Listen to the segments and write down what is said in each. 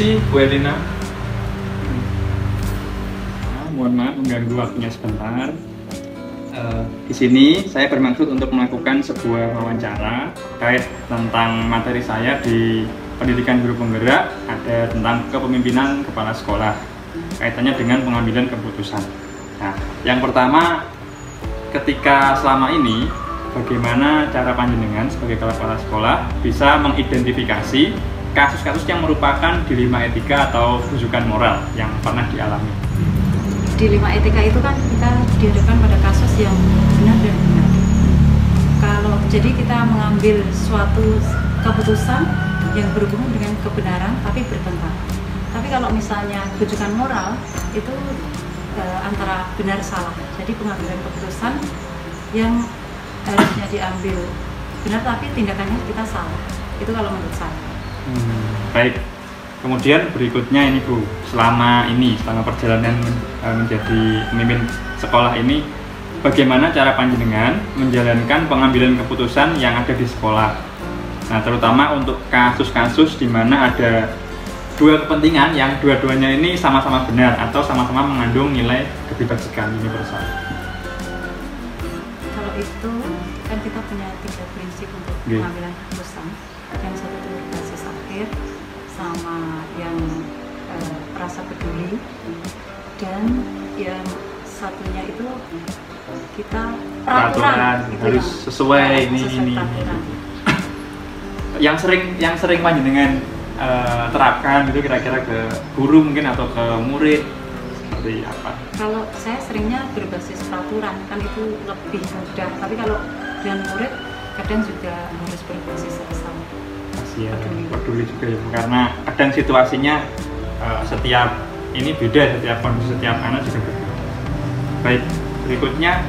Permisi, Bu Elina. Mohon maaf mengganggu waktunya sebentar. Di sini saya bermaksud untuk melakukan sebuah wawancara terkait tentang materi saya di pendidikan guru penggerak, ada tentang kepemimpinan kepala sekolah, kaitannya dengan pengambilan keputusan. Nah, yang pertama, ketika selama ini bagaimana cara panjenengan sebagai kepala sekolah bisa mengidentifikasi kasus-kasus yang merupakan dilema etika atau rujukan moral yang pernah dialami? Dilema etika itu kan kita dihadapkan pada kasus yang benar dan benar. Kalau jadi kita mengambil suatu keputusan yang berhubungan dengan kebenaran tapi bertentangan. Tapi kalau misalnya rujukan moral itu antara benar salah. Jadi pengambilan keputusan yang harusnya diambil benar tapi tindakannya kita salah. Itu kalau menurut saya. Baik. Kemudian berikutnya ini Bu, selama perjalanan menjadi pemimpin sekolah ini, bagaimana cara panjenengan menjalankan pengambilan keputusan yang ada di sekolah? Nah, terutama untuk kasus-kasus di mana ada dua kepentingan yang dua-duanya ini sama-sama benar atau sama-sama mengandung nilai kebebasan universal. Kalau itu kan kita punya 3 prinsip untuk pengambilan keputusan. Yang satu itu berbasis akhir, sama yang rasa peduli, dan yang satunya itu kita peraturan gitu, harus sesuai ini. Yang sering panjenengan terapkan gitu kira-kira ke guru mungkin atau ke murid seperti apa? Kalau saya seringnya berbasis peraturan, kan itu lebih mudah. Tapi kalau dengan murid kadang juga harus berbasis rasa peduli juga ya, karena kadang situasinya setiap ini beda, setiap kondisi setiap anak juga berbeda. Baik, berikutnya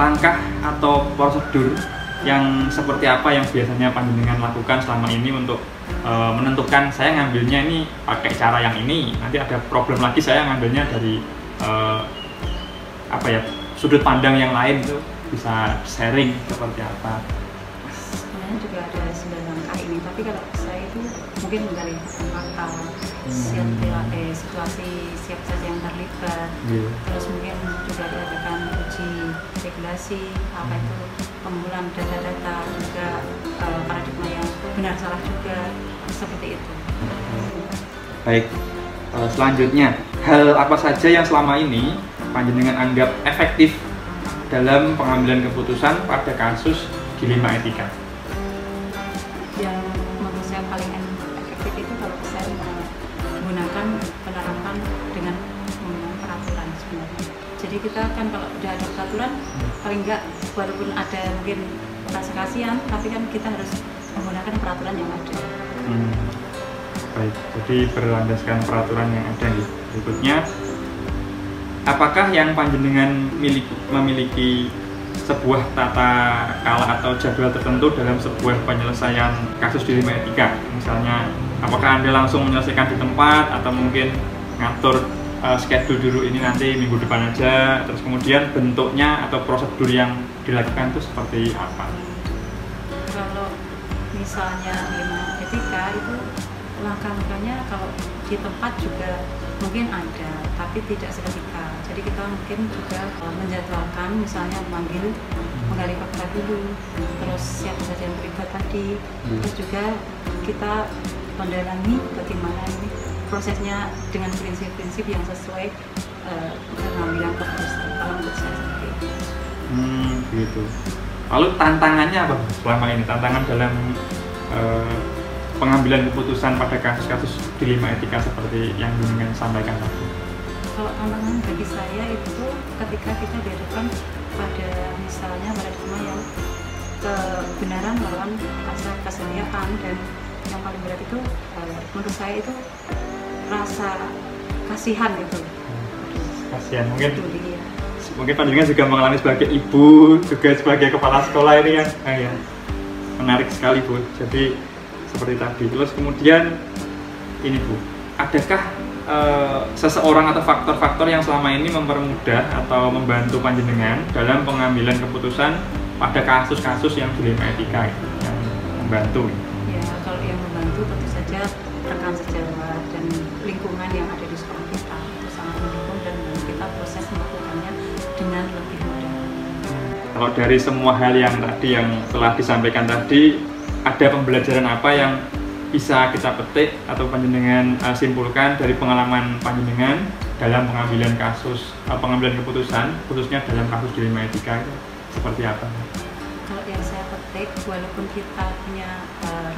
langkah atau prosedur yang seperti apa yang biasanya panjenengan lakukan selama ini untuk menentukan saya ngambilnya ini pakai cara yang ini, nanti ada problem lagi saya ngambilnya dari sudut pandang yang lain, itu bisa sharing seperti apa? Sebenarnya juga ada 9 langkah ini, tapi kalau saya itu mungkin menggali fakta, situasi siapa saja yang terlibat, terus mungkin juga diadakan uji regulasi, apa itu pengumpulan data-data, juga paradigma yang benar salah juga, seperti itu. Baik, selanjutnya hal apa saja yang selama ini panjenengan anggap efektif dalam pengambilan keputusan pada kasus dilema etika? Yang menurut saya paling efektif itu kalau saya menggunakan penerapan dengan menggunakan peraturan sebenarnya. Jadi kita kan kalau udah ada peraturan, paling enggak walaupun ada mungkin rasa kasihan, tapi kan kita harus menggunakan peraturan yang ada. Baik, jadi berlandaskan peraturan yang ada nih. Berikutnya, apakah yang panjenengan memiliki sebuah tata kala atau jadwal tertentu dalam sebuah penyelesaian kasus dilema etika? Misalnya, apakah Anda langsung menyelesaikan di tempat atau mungkin ngatur schedule dulu ini nanti minggu depan aja, terus kemudian bentuknya atau prosedur yang dilakukan itu seperti apa? Kalau misalnya dilema etika itu langkah-langkahnya kalau di tempat juga mungkin ada, tapi tidak seketika. Jadi kita mungkin juga menjadwalkan, misalnya memanggil menggali fakta dulu, terus siapa saja yang terlibat tadi, terus juga kita mendalami bagaimana ini prosesnya dengan prinsip-prinsip yang sesuai pengambilan keputusan. Kalau menurut saya seperti itu. Gitu. Lalu tantangannya apa selama ini? Tantangan dalam pengambilan keputusan pada kasus-kasus dilema etika seperti yang dengan sampaikan tadi? Kalau tantangan bagi saya itu ketika kita dihadapkan pada misalnya paradigma yang kebenaran melawan rasa kesetiaan, dan yang paling berat itu menurut saya itu rasa kasihan itu. Kasihan mungkin panjenengan juga mengalami sebagai ibu, juga sebagai kepala sekolah ini yang menarik sekali Bu. Jadi seperti tadi. Terus kemudian ini Bu, adakah seseorang atau faktor-faktor yang selama ini mempermudah atau membantu panjenengan dalam pengambilan keputusan pada kasus-kasus yang dilema etika yang membantu? Ya, kalau yang membantu tentu saja rekan sejawat dan lingkungan yang ada di sekolah kita itu sangat mendukung dan kita proses melakukannya dengan lebih mudah. Kalau dari semua hal yang tadi yang telah disampaikan tadi, ada pembelajaran apa yang bisa kita petik atau panjenengan simpulkan dari pengalaman panjenengan dalam pengambilan keputusan, khususnya dalam kasus dilema etika itu seperti apa? Kalau yang saya petik, walaupun kita punya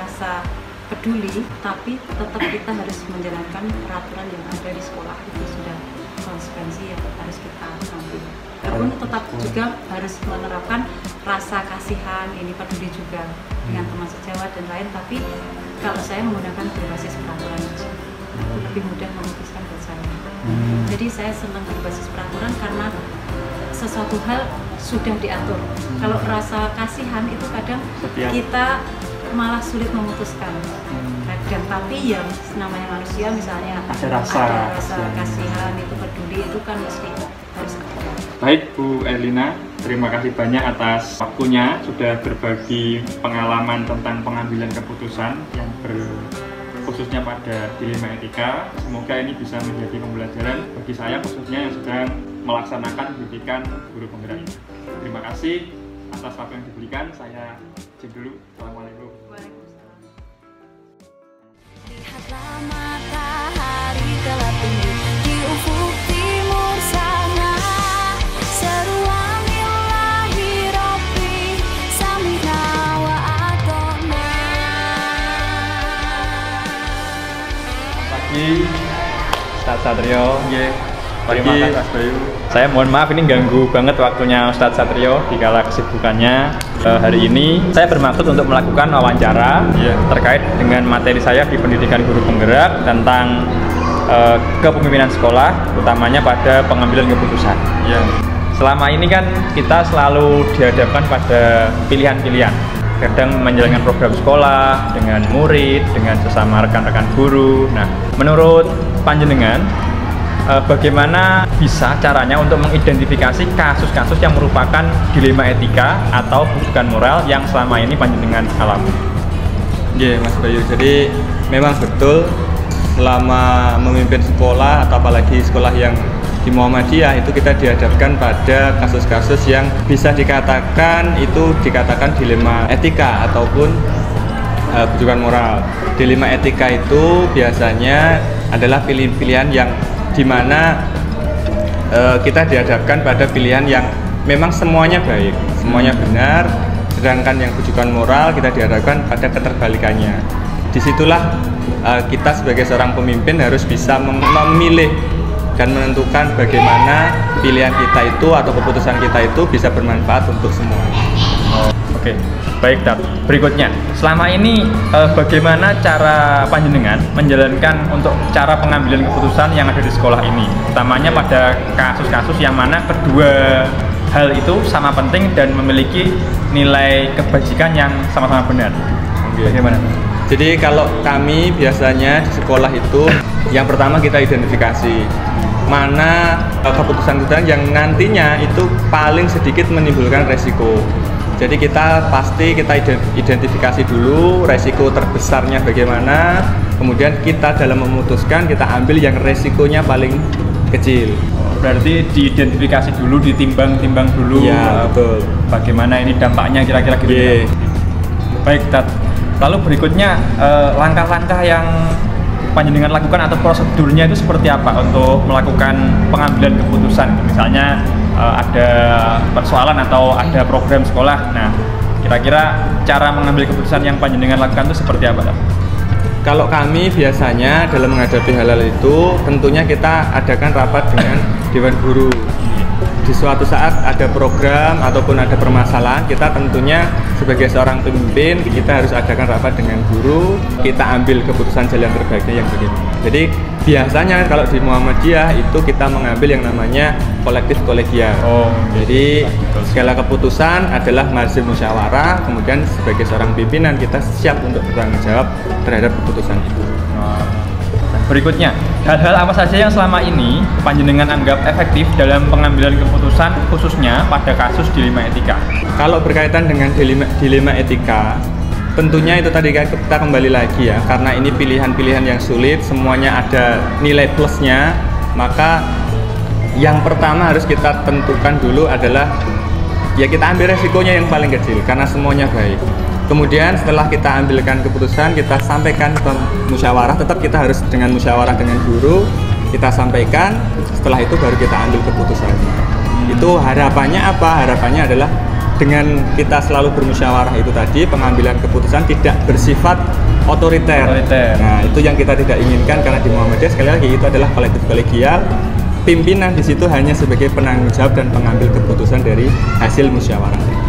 rasa peduli, tapi tetap kita harus menjalankan peraturan yang ada di sekolah. Itu sudah konsekuensi yang harus kita ambil. Walaupun tetap juga harus menerapkan rasa kasihan, ini peduli juga dengan teman sejawat dan lain, tapi kalau saya menggunakan berbasis peraturan itu lebih mudah memutuskan buat saya. Jadi saya senang berbasis peraturan karena sesuatu hal sudah diatur. Kalau rasa kasihan itu kadang kita malah sulit memutuskan. Kadang, tapi yang namanya manusia misalnya ada rasa kasihan, itu peduli, itu kan mesti harus ada. Baik Bu Erlina, terima kasih banyak atas waktunya sudah berbagi pengalaman tentang pengambilan keputusan yang khususnya pada dilema etika. Semoga ini bisa menjadi pembelajaran bagi saya khususnya yang sedang melaksanakan pendidikan guru penggerak ini. Terima kasih atas waktu yang diberikan. Saya izin dulu. Assalamualaikum. Waalaikumsalam. Lihatlah matahari telah tinggi di ufuk timur sana. Seruan ilahi Rabbi samina wa atona. Pagi, Ustadz Satrio. Terima kasih Mas Bayu. Saya mohon maaf ini ganggu banget waktunya Ustadz Satrio di kala kesibukannya. Hari ini saya bermaksud untuk melakukan wawancara terkait dengan materi saya di pendidikan guru penggerak tentang kepemimpinan sekolah, utamanya pada pengambilan keputusan. Selama ini kan kita selalu dihadapkan pada pilihan-pilihan. Kadang menjalankan program sekolah dengan murid, dengan sesama rekan-rekan guru. Nah, menurut panjenengan, bagaimana bisa caranya untuk mengidentifikasi kasus-kasus yang merupakan dilema etika atau bujukan moral yang selama ini panjenengan alami? Mas Bayu, jadi memang betul selama memimpin sekolah atau apalagi sekolah yang di Muhammadiyah itu kita dihadapkan pada kasus-kasus yang bisa dikatakan dilema etika ataupun bujukan moral. Dilema etika itu biasanya adalah pilihan-pilihan yang dimana kita dihadapkan pada pilihan yang memang semuanya baik, semuanya benar, sedangkan yang bujukan moral kita dihadapkan pada keterbalikannya. Disitulah kita sebagai seorang pemimpin harus bisa memilih dan menentukan bagaimana pilihan kita itu atau keputusan kita itu bisa bermanfaat untuk semua. Oke, baik Tat. Berikutnya, selama ini bagaimana cara panjenengan menjalankan untuk cara pengambilan keputusan yang ada di sekolah ini, utamanya pada kasus-kasus yang mana kedua hal itu sama penting dan memiliki nilai kebajikan yang sama-sama benar. Bagaimana? Jadi kalau kami biasanya di sekolah itu yang pertama kita identifikasi mana keputusan-keputusan yang nantinya itu paling sedikit menimbulkan resiko. Jadi kita identifikasi dulu resiko terbesarnya bagaimana, kemudian kita dalam memutuskan kita ambil yang resikonya paling kecil. Berarti diidentifikasi dulu, ditimbang-timbang dulu. Ya, betul. Bagaimana ini dampaknya kira-kira gitu. Baik, Tat. Lalu berikutnya langkah-langkah yang panjenengan lakukan atau prosedurnya itu seperti apa untuk melakukan pengambilan keputusan? Misalnya ada persoalan atau ada program sekolah. Nah, kira-kira cara mengambil keputusan yang panjenengan lakukan itu seperti apa? Kalau kami biasanya dalam menghadapi hal-hal itu tentunya kita adakan rapat dengan Dewan Guru. Di suatu saat ada program ataupun ada permasalahan, kita tentunya sebagai seorang pemimpin kita harus adakan rapat dengan guru, kita ambil keputusan jalan terbaiknya yang bagaimana. Jadi biasanya kalau di Muhammadiyah itu kita mengambil yang namanya kolektif kolegial. Jadi segala keputusan adalah hasil musyawarah, kemudian sebagai seorang pimpinan kita siap untuk bertanggung jawab terhadap keputusan itu. Berikutnya, hal-hal apa saja yang selama ini panjenengan anggap efektif dalam pengambilan keputusan khususnya pada kasus dilema etika? Kalau berkaitan dengan dilema etika, tentunya itu tadi kan kita kembali lagi ya, karena ini pilihan-pilihan yang sulit, semuanya ada nilai plusnya, maka yang pertama harus kita tentukan dulu adalah ya kita ambil resikonya yang paling kecil karena semuanya baik. Kemudian setelah kita ambilkan keputusan, kita sampaikan ke musyawarah, tetap kita harus dengan musyawarah dengan guru, kita sampaikan, setelah itu baru kita ambil keputusannya. Itu harapannya apa? Harapannya adalah dengan kita selalu bermusyawarah itu tadi, pengambilan keputusan tidak bersifat otoriter. Nah, itu yang kita tidak inginkan karena di Muhammadiyah sekali lagi itu adalah kolektif kolegial. Pimpinan di situ hanya sebagai penanggung jawab dan pengambil keputusan dari hasil musyawarah.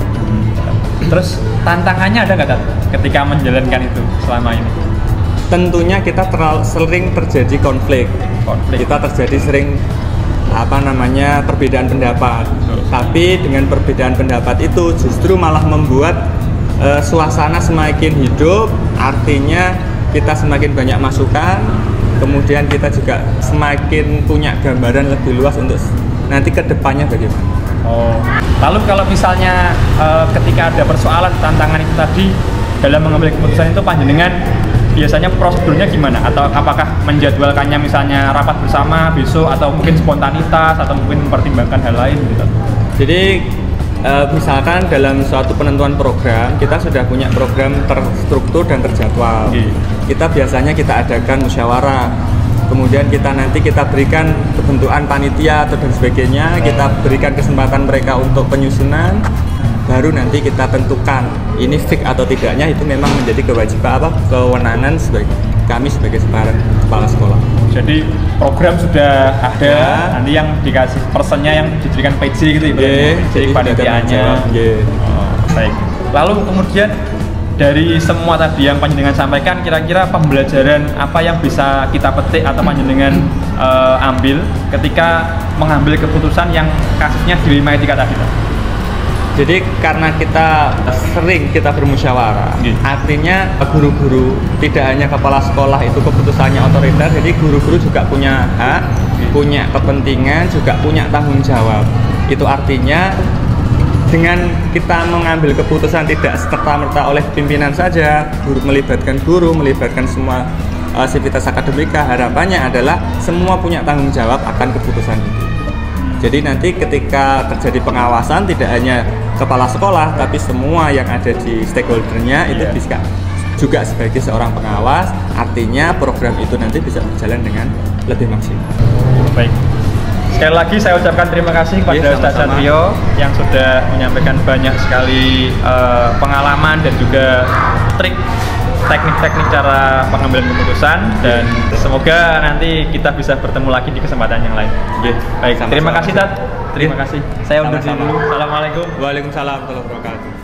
Terus tantangannya ada nggak ketika menjalankan itu selama ini? Tentunya kita sering terjadi konflik. Kita terjadi sering perbedaan pendapat. Tapi dengan perbedaan pendapat itu justru malah membuat suasana semakin hidup. Artinya kita semakin banyak masukan. Kemudian kita juga semakin punya gambaran lebih luas untuk nanti kedepannya bagaimana. Lalu kalau misalnya ketika ada persoalan tantangan itu tadi dalam mengambil keputusan itu panjenengan biasanya prosedurnya gimana? Atau apakah menjadwalkannya misalnya rapat bersama besok atau mungkin spontanitas atau mungkin mempertimbangkan hal lain gitu? Jadi misalkan dalam suatu penentuan program kita sudah punya program terstruktur dan terjadwal. Kita biasanya kita adakan musyawarah. Kemudian kita berikan kebentukan panitia atau dan sebagainya, kita berikan kesempatan mereka untuk penyusunan, baru nanti kita tentukan ini fix atau tidaknya, itu memang menjadi kewenangan kami sebagai kepala sekolah. Jadi program sudah ada, nanti yang dikasih personnya yang diberikan PJ gitu ya, jadi panitianya. Baik. Lalu kemudian dari semua tadi yang panjenengan sampaikan, kira-kira pembelajaran apa yang bisa kita petik atau panjenengan ambil ketika mengambil keputusan yang kasusnya dilema etika tadi? Jadi karena kita sering bermusyawarah, artinya guru-guru tidak hanya kepala sekolah itu keputusannya otoriter, jadi guru-guru juga punya hak, punya kepentingan, juga punya tanggung jawab. Itu artinya dengan kita mengambil keputusan tidak serta-merta oleh pimpinan saja, melibatkan guru, melibatkan semua sivitas akademika, harapannya adalah semua punya tanggung jawab akan keputusan itu. Jadi nanti ketika terjadi pengawasan tidak hanya kepala sekolah, tapi semua yang ada di stakeholdernya itu bisa juga sebagai seorang pengawas, artinya program itu nanti bisa berjalan dengan lebih maksimal. Baik. Sekali lagi saya ucapkan terima kasih kepada Ustaz Satrio yang sudah menyampaikan banyak sekali pengalaman dan juga trik teknik-teknik cara pengambilan keputusan, dan semoga nanti kita bisa bertemu lagi di kesempatan yang lain. Baik, terima kasih Tat. Terima kasih. Saya undur dulu. Assalamualaikum. Waalaikumsalam warahmatullahi wabarakatuh.